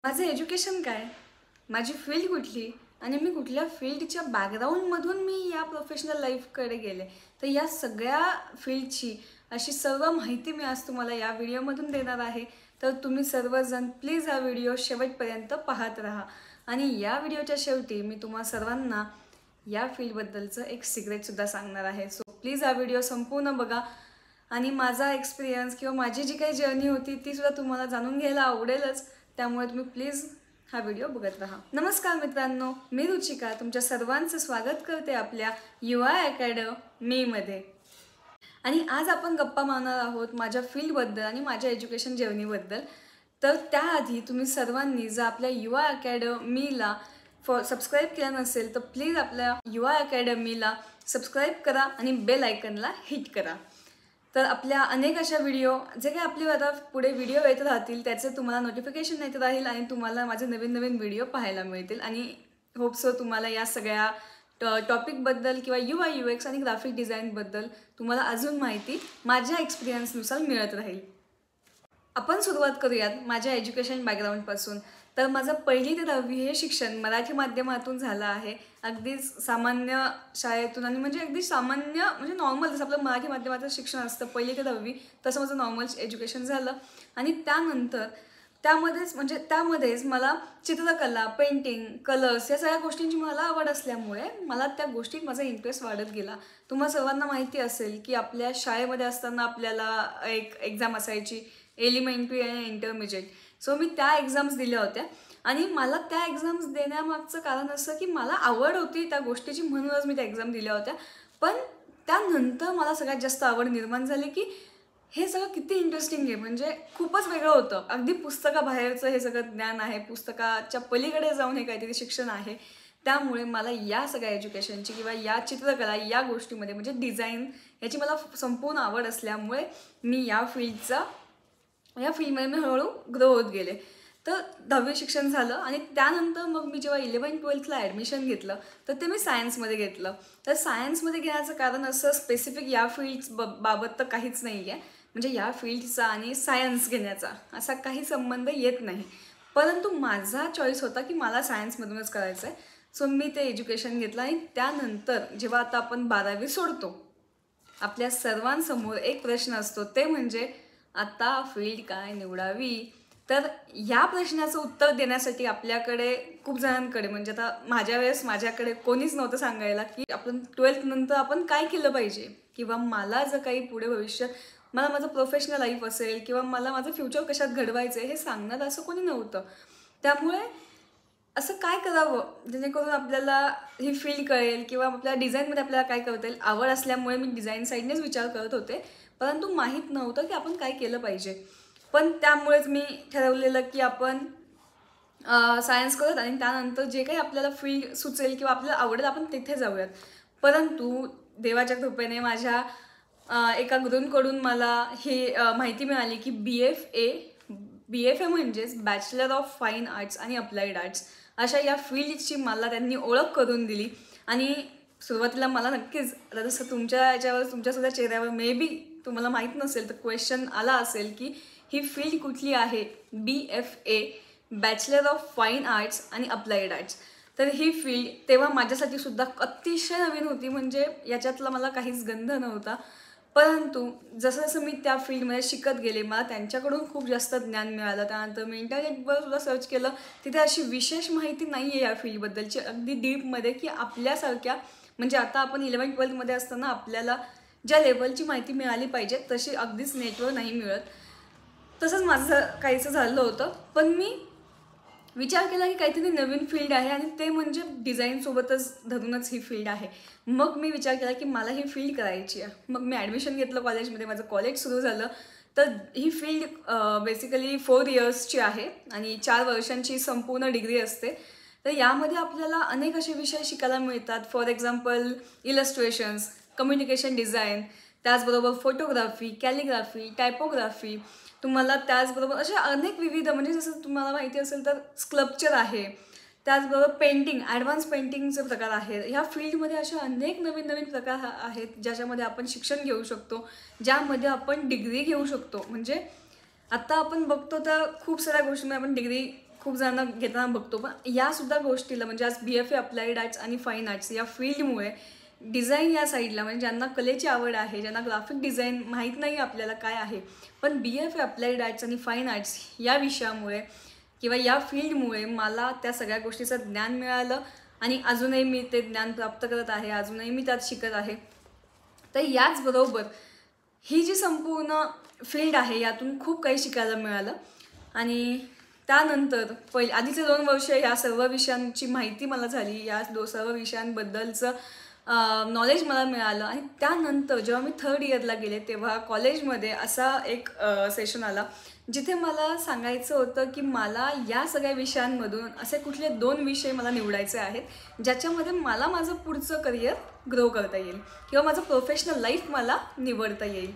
माझं एज्युकेशन काय, माझी फील्ड कुठली आणि मी कुठल्या फील्डच्या बॅकग्राऊंडमधून मी या प्रोफेशनल लाईफकडे गेले, तर या सगळ्या फील्डची अशी सर्व माहिती मी आज तुम्हाला या व्हिडिओमधून देणार आहे. तर तुम्ही सर्वजण प्लीज हा व्हिडिओ शेवटपर्यंत पाहत राहा. आणि या व्हिडिओच्या शेवटी मी तुम्हा सर्वांना या फील्डबद्दलचं एक सिक्रेटसुद्धा सांगणार आहे. सो प्लीज हा व्हिडिओ संपूर्ण बघा आणि माझा एक्सपिरियन्स किंवा माझी जी काही जर्नी होती ती सुद्धा तुम्हाला जाणून घ्यायला आवडेलच. त्यामुळे तुम्ही प्लीज हा व्हिडिओ बघत राहा. नमस्कार मित्रांनो, मी रुचिका तुमच्या सर्वांचं स्वागत करते आपल्या युवा अकॅडमीमध्ये. आणि आज आपण गप्पा मारणार आहोत माझ्या फील्डबद्दल आणि माझ्या एज्युकेशन जर्नीबद्दल. तर त्याआधी तुम्ही सर्वांनी जर आपल्या युवा अकॅडमीला सबस्क्राईब केलं नसेल तर प्लीज आपल्या युवा अकॅडमीला सबस्क्राईब करा आणि बेल आयकनला हिट करा. तर आपल्या अनेक अशा व्हिडिओ जे काही आपले आता पुढे व्हिडिओ येत राहतील त्याचे तुम्हाला नोटिफिकेशन येत राहील आणि तुम्हाला माझे नवीन नवीन व्हिडिओ पाहायला मिळतील. आणि होप सो तुम्हाला या सगळ्या टॉपिकबद्दल किंवा युवा UX आणि ग्राफिक डिझाईनबद्दल तुम्हाला अजून माहिती माझ्या एक्सपिरियन्सनुसार मिळत राहील. आपण सुरुवात करूयात माझ्या एज्युकेशन बॅकग्राऊंडपासून. तर माझं 1ली ते 10वी हे शिक्षण मराठी माध्यमातून झालं आहे. अगदीच सामान्य शाळेतून आणि म्हणजे अगदी सामान्य म्हणजे नॉर्मल जसं आपलं मराठी माध्यमाचं शिक्षण असतं 1ली ते 10वी तसं माझं नॉर्मल एज्युकेशन झालं. आणि त्यानंतर त्यामध्येच मला चित्रकला, पेंटिंग, कलर्स या सगळ्या गोष्टींची मला आवड असल्यामुळे मला त्या गोष्टीत माझा इंटरेस्ट वाढत गेला. तुम्हाला सर्वांना माहिती असेल की आपल्या शाळेमध्ये असताना आपल्याला एक एक्झाम असायची एलिमेंटरी आणि इंटरमिजिएट. सो मी त्या एक्झाम्स दिल्या होत्या आणि मला त्या एक्झाम्स देण्यामागचं कारण असं की मला आवड होती त्या गोष्टीची म्हणूनच मी त्या एक्झाम दिल्या होत्या. पण त्यानंतर मला सगळ्यात जास्त आवड निर्माण झाली की हे सगळं किती इंटरेस्टिंग आहे, म्हणजे खूपच वेगळं होतं. अगदी पुस्तकाबाहेरचं हे सगळं ज्ञान आहे, पुस्तकाच्या पलीकडे जाऊन हे काहीतरी शिक्षण आहे. त्यामुळे मला या सगळ्या एज्युकेशनची किंवा या चित्रकला या गोष्टीमध्ये म्हणजे डिझाईन याची मला संपूर्ण आवड असल्यामुळे मी या फील्डमध्ये मी हळूहळू ग्रो होत गेले. तर 10वी शिक्षण झालं आणि त्यानंतर मग मी जेव्हा 11th-12thला ॲडमिशन घेतलं तर ते मी सायन्समध्ये घेतलं. तर सायन्समध्ये घेण्याचं कारण असं स्पेसिफिक या फील्ड्स बाबत तर काहीच नाही आहे, म्हणजे या फील्डचा आणि सायन्स घेण्याचा असा काही संबंध येत नाही. परंतु माझा चॉईस होता की मला सायन्समधूनच करायचं आहे. सो मी ते एज्युकेशन घेतलं. आणि त्यानंतर जेव्हा आता आपण 12वी सोडतो आपल्या सर्वांसमोर एक प्रश्न असतो, ते म्हणजे आता फील्ड काय निवडावी. तर या प्रश्नाचं उत्तर देण्यासाठी आपल्याकडे खूप जणांकडे म्हणजे आता माझ्या वेळेस माझ्याकडे कोणीच नव्हतं सांगायला की आपण 12th नंतर आपण काय केलं पाहिजे किंवा मला जर काही पुढे भविष्यात मला माझं प्रोफेशनल लाईफ असेल किंवा मला माझं फ्युचर कशात घडवायचं आहे हे सांगणार असं कोणी नव्हतं. त्यामुळे असं काय करावं जेणेकरून आपल्याला ही फील्ड कळेल किंवा आपल्या डिझाईनमध्ये आपल्याला काय करता येईल. आवड असल्यामुळे मी डिझाईन साईडनेच विचार करत होते, परंतु माहीत नव्हतं की आपण काय केलं पाहिजे. पण त्यामुळेच मी ठरवलेलं की आपण सायन्स करत आणि त्यानंतर जे काही आपल्याला फील्ड सुचेल किंवा आपल्याला आवडेल आपण तिथे जाऊयात. परंतु देवाच्या कृपेने माझ्या एका गुरूंकडून मला ही माहिती मिळाली की BFA म्हणजेच बॅचलर ऑफ फाईन आर्ट्स आणि अप्लाइड आर्ट्स अशा या फील्डची मला त्यांनी ओळख करून दिली. आणि सुरुवातीला मला नक्कीच आता जसं तुमच्या याच्यावर तुमच्यासुद्धा चेहऱ्यावर मे बी तुम्हाला माहीत नसेल तर क्वेश्चन आला असेल की ही फील्ड कुठली आहे, BFA bachelor of fine arts आणि अप्लाइड आर्ट्स. तर ही फील्ड तेव्हा माझ्यासाठी सुद्धा अतिशय नवीन होती, म्हणजे याच्यातला मला काहीच गंध नव्हता. परंतु जसं जसं मी त्या फील्डमध्ये शिकत गेले मला त्यांच्याकडून खूप जास्त ज्ञान मिळालं. त्यानंतर मी इंटरनेटवर सुद्धा सर्च केलं, तिथे अशी विशेष माहिती नाही आहे या फील्डबद्दलची अगदी डीपमध्ये की आपल्यासारख्या म्हणजे आता आपण 11th-12thमध्ये असताना आपल्याला ज्या लेवलची माहिती मिळाली पाहिजे तशी अगदीच नेटवर नाही मिळत. तसंच माझं काहीचं झालं होतं. पण मी विचार केला की काहीतरी नवीन फील्ड आहे आणि ते म्हणजे डिझाईनसोबतच धरूनच ही फील्ड आहे. मग मी विचार केला की मला ही फील्ड करायची आहे. मग मी ॲडमिशन घेतलं कॉलेजमध्ये, माझं कॉलेज सुरू झालं. तर ही फील्ड बेसिकली 4 इयर्सची आहे आणि 4 वर्षांची संपूर्ण डिग्री असते. तर यामध्ये आपल्याला अनेक असे विषय शिकायला मिळतात. फॉर एक्झाम्पल इलस्ट्रेशन्स, कम्युनिकेशन डिझाईन, त्याचबरोबर फोटोग्राफी, कॅलिग्राफी, टायपोग्राफी. तुम्हाला त्याचबरोबर अशा अनेक विविध म्हणजे जसं तुम्हाला माहिती असेल तर स्कल्पचर आहे, त्याचबरोबर पेंटिंग, ॲडव्हान्स पेंटिंगचे प्रकार आहेत. ह्या फील्डमध्ये अशा अनेक नवीन नवीन प्रकार आहेत ज्याच्यामध्ये आपण शिक्षण घेऊ शकतो, ज्यामध्ये आपण डिग्री घेऊ शकतो. म्हणजे आता आपण बघतो तर खूप साऱ्या गोष्टींमध्ये आपण डिग्री खूप जण घेताना बघतो, पण यासुद्धा गोष्टीला म्हणजे आज BFA अप्लाइड आर्ट्स आणि फाईन आर्ट्स या फील्डमुळे डिझाईन या साईडला म्हणजे ज्यांना कलेची आवड आहे, ज्यांना ग्राफिक डिझाईन माहीत नाही आपल्याला काय आहे, पण BFA अप्लाइड आर्ट्स आणि फाईन आर्ट्स या विषयामुळे किंवा या फील्डमुळे मला त्या सगळ्या गोष्टीचं ज्ञान मिळालं आणि अजूनही मी ते ज्ञान प्राप्त करत आहे, अजूनही मी त्यात शिकत आहे. तर याचबरोबर ही जी संपूर्ण फील्ड आहे यातून खूप काही शिकायला मिळालं. आणि त्यानंतर आधीचे 2 वर्ष या सर्व विषयांची माहिती मला झाली, या सर्व विषयांबद्दलचं नॉलेज मला मिळालं. आणि त्यानंतर जेव्हा मी 3rd इयरला गेले तेव्हा कॉलेजमध्ये असा एक सेशन आला जिथे मला सांगायचं होतं की मला या सगळ्या विषयांमधून असे कुठले 2 विषय मला निवडायचे आहेत ज्याच्यामध्ये मला माझं पुढचं करिअर ग्रो करता येईल किंवा माझं प्रोफेशनल लाईफ मला निवडता येईल.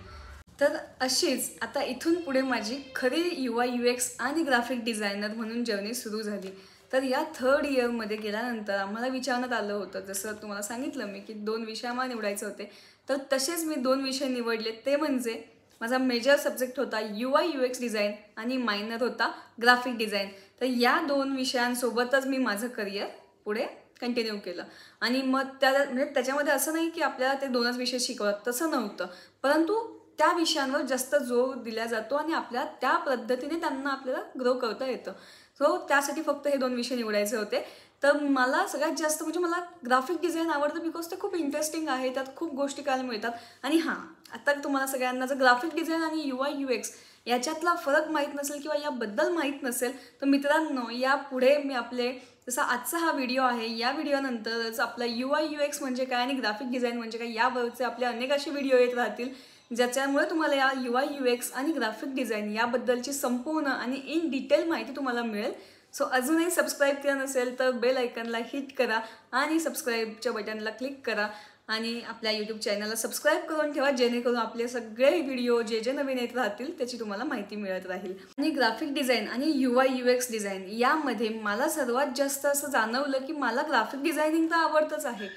तर अशीच आता इथून पुढे माझी खरी UI UX आणि ग्राफिक डिझायनर म्हणून जर्नी सुरू झाली. तर या 3rd इयरमध्ये गेल्यानंतर आम्हाला विचारण्यात आलं होतं, जसं तुम्हाला सांगितलं मी की 2 विषय आम्हाला निवडायचे होते, तर तसेच मी 2 विषय निवडले. ते म्हणजे माझा मेजर सब्जेक्ट होता UI UX डिझाईन आणि मायनर होता ग्राफिक डिझाईन. तर या 2 विषयांसोबतच मी माझं करिअर पुढे कंटिन्यू केलं. आणि मग म्हणजे त्याच्यामध्ये असं नाही की आपल्याला ते 2च विषय शिकवतात, तसं नव्हतं, परंतु त्या विषयांवर जास्त जोर दिला जातो आणि आपल्याला त्या पद्धतीने त्यांना आपल्याला ग्रो करता येतं. सो त्यासाठी फक्त हे 2 विषय निवडायचे होते. तर मला सगळ्यात जास्त म्हणजे मला ग्राफिक डिझाईन आवडतं बिकॉज ते खूप इंटरेस्टिंग आहे, त्यात खूप गोष्टी करायला मिळतात. आणि हां, आता तुम्हाला सगळ्यांना जर ग्राफिक डिझाईन आणि UI UX याच्यातला फरक माहीत नसेल किंवा याबद्दल माहीत नसेल तर मित्रांनो, यापुढे मी आपले जसा आजचा हा व्हिडिओ आहे या व्हिडिओनंतरच आपला UI UX म्हणजे काय आणि ग्राफिक डिझाईन म्हणजे काय यावरचे आपले अनेक असे व्हिडिओ येत राहतील ज्याच्यामुळे तुम्हाला या UI UX आणि ग्राफिक डिझाईन याबद्दलची संपूर्ण आणि इन डिटेल माहिती तुम्हाला मिळेल. सो अजूनही सबस्क्राईब केलं नसेल तर बेल आयकनला हिट करा आणि सबस्क्राईबच्या बटनला क्लिक करा आणि आपल्या यूट्यूब चॅनलला सबस्क्राईब करून ठेवा जेणेकरून आपले सगळे व्हिडिओ जे नवीन येत राहतील त्याची तुम्हाला माहिती मिळत राहील. आणि ग्राफिक डिझाईन आणि UI UX डिझाईन यामध्ये मला सर्वात जास्त असं जाणवलं की मला ग्राफिक डिझायनिंग तर आवडतंच आहे,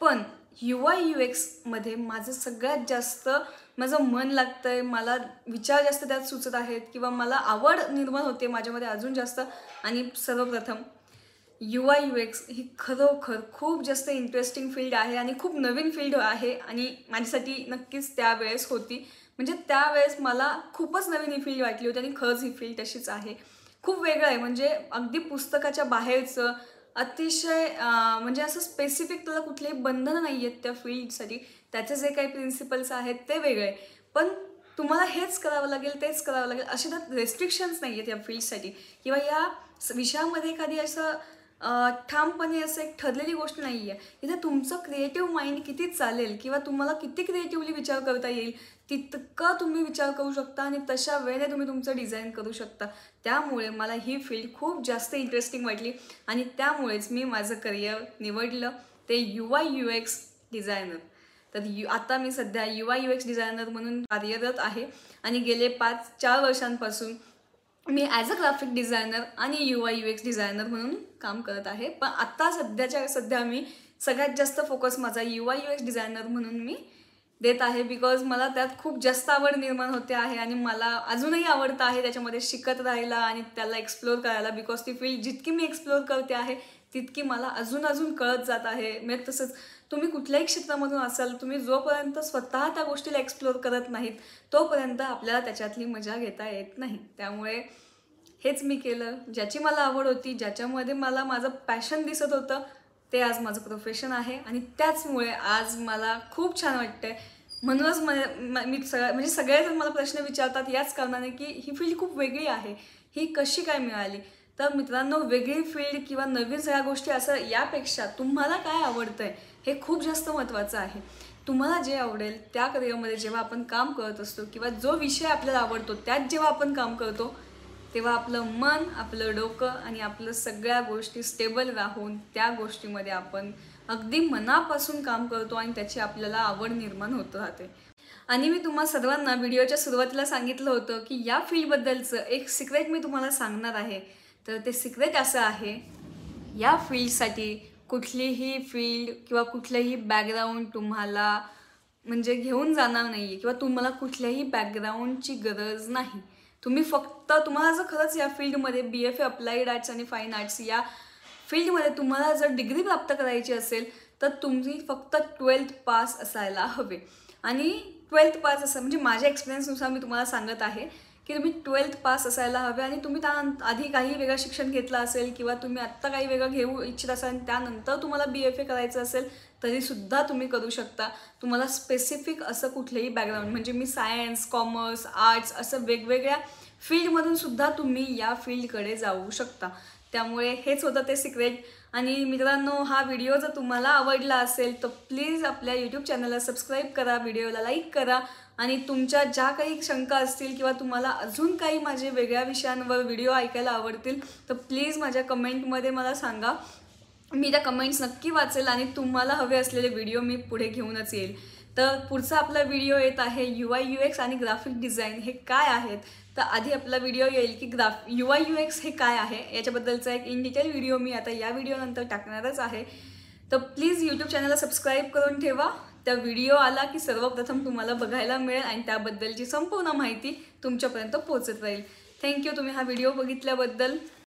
पण UI UX मध्ये माझं सगळ्यात जास्त माझं मन लागतं आहे, मला विचार जास्त त्यात सुचत आहेत किंवा मला आवड निर्माण होते माझ्यामध्ये अजून जास्त. आणि सर्वप्रथम UI UX ही खरोखर खूप जास्त इंटरेस्टिंग फील्ड आहे आणि खूप नवीन फील्ड आहे आणि माझ्यासाठी नक्कीच त्यावेळेस होती. म्हणजे त्यावेळेस मला खूपच नवीन ही फील्ड वाटली होती आणि खरंच ही फील्ड तशीच आहे. खूप वेगळं आहे, म्हणजे अगदी पुस्तकाच्या बाहेरचं अतिशय म्हणजे असं स्पेसिफिक त्याला कुठलेही बंधनं नाही आहेत त्या फील्डसाठी. त्याचे जे काही प्रिन्सिपल्स आहेत ते वेगळे, पण तुम्हाला हेच करावं लागेल तेच करावं लागेल असे त्यात रेस्ट्रिक्शन्स नाही आहेत या फील्डसाठी किंवा या विषयामध्ये एखादी असं ठामपणे असं एक ठरलेली गोष्ट नाही आहे. इथे तुमचं क्रिएटिव्ह माइंड किती चालेल किंवा तुम्हाला किती क्रिएटिव्हली विचार करता येईल तितकं तुम्ही विचार करू शकता आणि तशा वेळेने तुम्ही तुमचं डिझाईन करू शकता. त्यामुळे मला ही फील्ड खूप जास्त इंटरेस्टिंग वाटली आणि त्यामुळेच मी माझं करिअर निवडलं ते UI UX डिझायनर. तर आता मी सध्या UI UX डिझायनर म्हणून कार्यरत आहे आणि गेले 4 वर्षांपासून मी ॲज अ ग्राफिक डिझायनर आणि UI UX डिझायनर म्हणून काम करत आहे. पण आता सध्या मी सगळ्यात जास्त फोकस माझा UI UX डिझायनर म्हणून मी देत आहे बिकॉज मला त्यात खूप जास्त आवड निर्माण होते आहे आणि मला अजूनही आवडतं आहे त्याच्यामध्ये शिकत राहायला आणि त्याला एक्सप्लोअर करायला. बिकॉज ती फील्ड जितकी मी एक्सप्लोअर करते आहे तितकी मला अजून कळत जात आहे. म्हणजे तसंच तुम्ही कुठल्याही क्षेत्रामधून असाल, तुम्ही जोपर्यंत स्वतः त्या गोष्टीला एक्सप्लोअर करत नाहीत तोपर्यंत आपल्याला त्याच्यातली मजा घेता येत नाही. त्यामुळे हेच मी केलं, ज्याची मला आवड होती, ज्याच्यामध्ये मला माझं पॅशन दिसत होतं ते आज माझं प्रोफेशन आहे आणि त्याचमुळे आज मला खूप छान वाटतंय. म्हणूनच मी म्हणजे सगळेजण मला प्रश्न विचारतात याच कारणाने की ही फील्ड खूप वेगळी आहे, ही कशी काय मिळाली. तर मित्रांनो, वेगळी फील्ड किंवा नवीन सगळ्या गोष्टी असं यापेक्षा तुम्हाला काय आवडतंय हे खूप जास्त महत्त्वाचं आहे. तुम्हाला जे आवडेल त्या करिअरमध्ये जेव्हा आपण काम करत असतो किंवा जो विषय आपल्याला आवडतो त्यात जेव्हा आपण काम करतो तेव्हा आपलं मन, आपलं डोकं आणि आपलं सगळ्या गोष्टी स्टेबल राहून त्या गोष्टीमध्ये आपण अगदी मनापासून काम करतो आणि त्याची आपल्याला आवड निर्माण होत राहते. आणि मी तुम्हा सर्वांना व्हिडिओच्या सुरुवातीला सांगितलं होतं की या फील्डबद्दलचं एक सिक्रेट मी तुम्हाला सांगणार आहे. तर ते सिक्रेट असं आहे, या फील्डसाठी कुठलीही फील्ड किंवा कुठलंही बॅकग्राऊंड तुम्हाला म्हणजे घेऊन जाणार नाही आहे किंवा तुम्हाला कुठल्याही बॅकग्राऊंडची गरज नाही. तुम्ही फक्त तुम्हाला जर खरंच या फील्डमध्ये BFA अप्लाइड आर्ट्स आणि फाईन आर्ट्स या फील्डमध्ये तुम्हाला जर डिग्री प्राप्त करायची असेल तर तुम्ही फक्त 12th पास असायला हवे. आणि 12th पास असं म्हणजे माझ्या एक्सपिरियन्सनुसार मी तुम्हाला सांगत आहे की तुम्ही 12th पास असायला हवे. आणि तुम्ही त्या आधी काही वेगळं शिक्षण घेतलं असेल किंवा तुम्ही आत्ता काही वेगळं घेऊ इच्छित असाल आणि त्यानंतर तुम्हाला BFA करायचं असेल तरीसुद्धा तुम्ही करू शकता. तुम्हाला स्पेसिफिक असं कुठलंही बॅकग्राऊंड म्हणजे मी सायन्स, कॉमर्स, आर्ट्स असं वेगवेगळ्या फील्डमधून सुद्धा तुम्ही या फील्डकडे जाऊ शकता. त्यामुळे हेच होतं ते सिक्रेट. आणि मित्रांनो, हा व्हिडिओ जर तुम्हाला आवडला असेल तर प्लीज आपल्या यूट्यूब चॅनलला सबस्क्राईब करा, व्हिडिओला लाईक करा. आणि तुमच्या ज्या काही शंका असतील किंवा तुम्हाला अजून काही माझे वेगळ्या विषयांवर व्हिडिओ ऐकायला आवडतील तर प्लीज माझ्या कमेंटमध्ये मला सांगा. मी त्या कमेंट्स नक्की वाचेल आणि तुम्हाला हवे असलेले व्हिडिओ मी पुढे घेऊनच येईल. तर पुढचा आपला व्हिडिओ येत आहे UI UX आणि ग्राफिक डिझाईन हे काय आहेत. तर आधी आपला व्हिडिओ येईल की UI UX हे काय आहे याच्याबद्दलचा एक इन डिटेल व्हिडिओ मी आता या व्हिडिओनंतर टाकणारच आहे. तर प्लीज यूट्यूब चॅनलला सबस्क्राईब करून ठेवा. त्या व्हिडिओ आला की सर्वप्रथम तुम्हाला बघायला मिळेल आणि त्याबद्दलची संपूर्ण माहिती तुमच्यापर्यंत पोहोचत राहील. थँक्यू तुम्ही हा व्हिडिओ बघितल्याबद्दल.